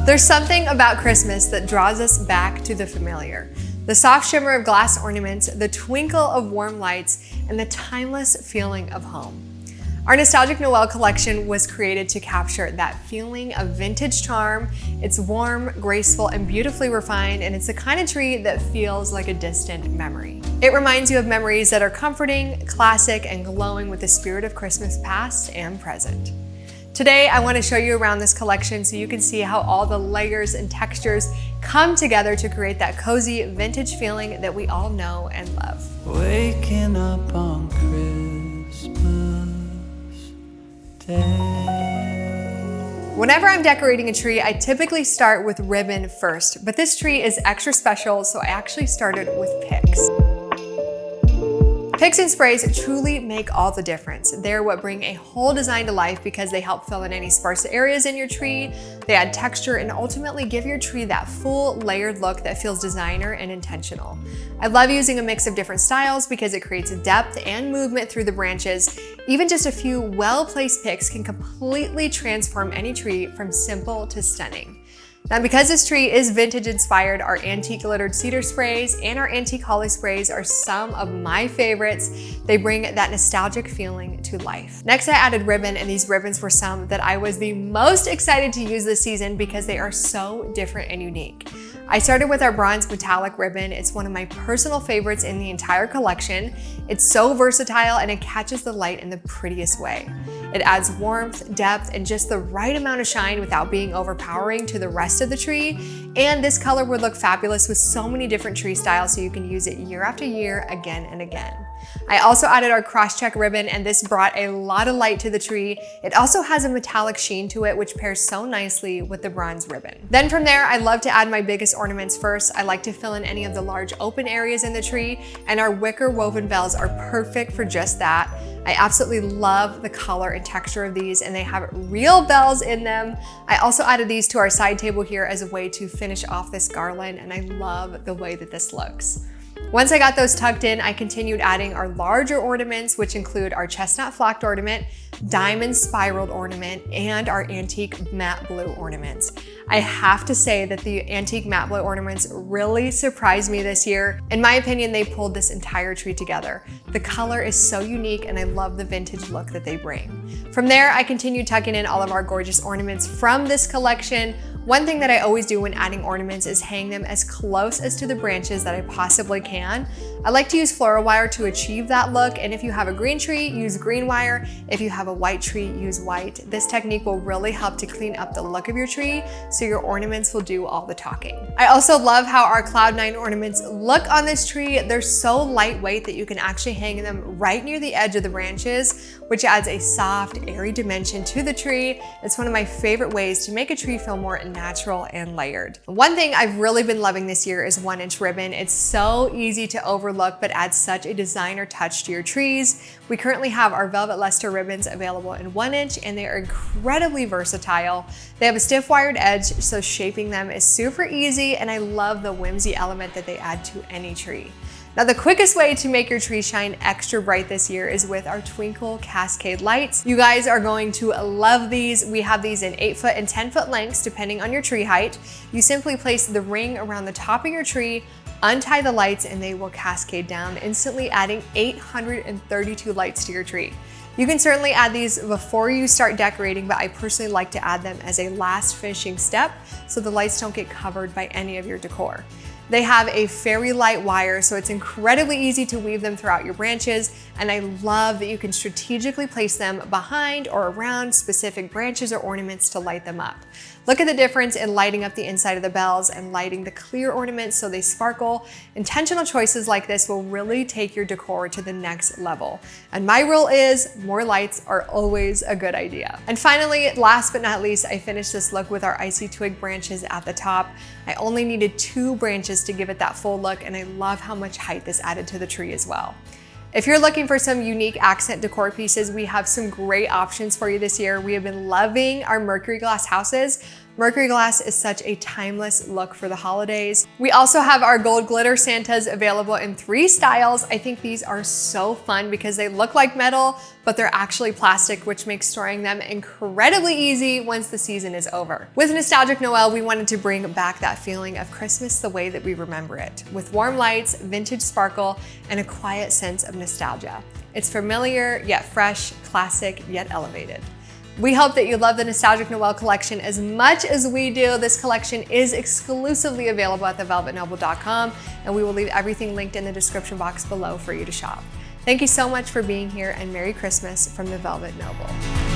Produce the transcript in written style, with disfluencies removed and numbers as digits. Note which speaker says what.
Speaker 1: There's something about Christmas that draws us back to the familiar. The soft shimmer of glass ornaments, the twinkle of warm lights, and the timeless feeling of home. Our Nostalgic Noel collection was created to capture that feeling of vintage charm. It's warm, graceful, and beautifully refined, and it's the kind of tree that feels like a distant memory. It reminds you of memories that are comforting, classic, and glowing with the spirit of Christmas past and present. Today, I want to show you around this collection so you can see how all the layers and textures come together to create that cozy vintage feeling that we all know and love.
Speaker 2: Waking up on Christmas Day.
Speaker 1: Whenever I'm decorating a tree, I typically start with ribbon first, but this tree is extra special, so I actually started with picks. Picks and sprays truly make all the difference. They're what bring a whole design to life because they help fill in any sparse areas in your tree, they add texture, and ultimately give your tree that full layered look that feels designer and intentional. I love using a mix of different styles because it creates depth and movement through the branches. Even just a few well-placed picks can completely transform any tree from simple to stunning. Now, because this tree is vintage inspired, our antique glittered cedar sprays and our antique holly sprays are some of my favorites. They bring that nostalgic feeling to life. Next, I added ribbon, and these ribbons were some that I was the most excited to use this season because they are so different and unique. I started with our bronze metallic ribbon. It's one of my personal favorites in the entire collection. It's so versatile and it catches the light in the prettiest way. It adds warmth, depth, and just the right amount of shine without being overpowering to the rest of the tree. And this color would look fabulous with so many different tree styles, so you can use it year after year, again and again. I also added our cross-check ribbon, and this brought a lot of light to the tree. It also has a metallic sheen to it, which pairs so nicely with the bronze ribbon. Then from there, I love to add my biggest ornaments first. I like to fill in any of the large open areas in the tree, and our wicker woven bells are perfect for just that. I absolutely love the color and texture of these, and they have real bells in them. I also added these to our side table here as a way to finish off this garland, and I love the way that this looks. Once I got those tucked in, I continued adding our larger ornaments, which include our chestnut flocked ornament, diamond spiraled ornament, and our antique matte blue ornaments. I have to say that the antique matte blue ornaments really surprised me this year. In my opinion, they pulled this entire tree together. The color is so unique, and I love the vintage look that they bring. From there, I continued tucking in all of our gorgeous ornaments from this collection. One thing that I always do when adding ornaments is hang them as close as to the branches that I possibly can. I like to use floral wire to achieve that look, and if you have a green tree, use green wire. If you have a white tree, use white. This technique will really help to clean up the look of your tree, so your ornaments will do all the talking. I also love how our Cloud9 ornaments look on this tree. They're so lightweight that you can actually hang them right near the edge of the branches, which adds a soft, airy dimension to the tree. It's one of my favorite ways to make a tree feel more natural and layered. One thing I've really been loving this year is 1-inch ribbon. It's so easy to overlook, but adds such a designer touch to your trees. We currently have our Velvet Luster ribbons available in 1-inch, and they are incredibly versatile. They have a stiff wired edge, so shaping them is super easy, and I love the whimsy element that they add to any tree. Now, the quickest way to make your tree shine extra bright this year is with our Twinkle Cascade lights. You guys are going to love these. We have these in 8-foot and 10-foot lengths, depending on your tree height. You simply place the ring around the top of your tree, untie the lights, and they will cascade down, instantly adding 832 lights to your tree. You can certainly add these before you start decorating, but I personally like to add them as a last finishing step so the lights don't get covered by any of your decor. They have a fairy light wire, so it's incredibly easy to weave them throughout your branches, and I love that you can strategically place them behind or around specific branches or ornaments to light them up. Look at the difference in lighting up the inside of the bells and lighting the clear ornaments so they sparkle. Intentional choices like this will really take your decor to the next level. And my rule is more lights are always a good idea. And finally, last but not least, I finished this look with our icy twig branches at the top. I only needed 2 branches to give it that full look, and I love how much height this added to the tree as well. If you're looking for some unique accent decor pieces, we have some great options for you this year. We have been loving our mercury glass houses. Mercury glass is such a timeless look for the holidays. We also have our gold glitter Santas available in 3 styles. I think these are so fun because they look like metal, but they're actually plastic, which makes storing them incredibly easy once the season is over. With Nostalgic Noel, we wanted to bring back that feeling of Christmas the way that we remember it, with warm lights, vintage sparkle, and a quiet sense of nostalgia. It's familiar, yet fresh, classic, yet elevated. We hope that you love the Nostalgic Noel collection as much as we do. This collection is exclusively available at thevelvetnoble.com, and we will leave everything linked in the description box below for you to shop. Thank you so much for being here, and Merry Christmas from the Velvet Noble.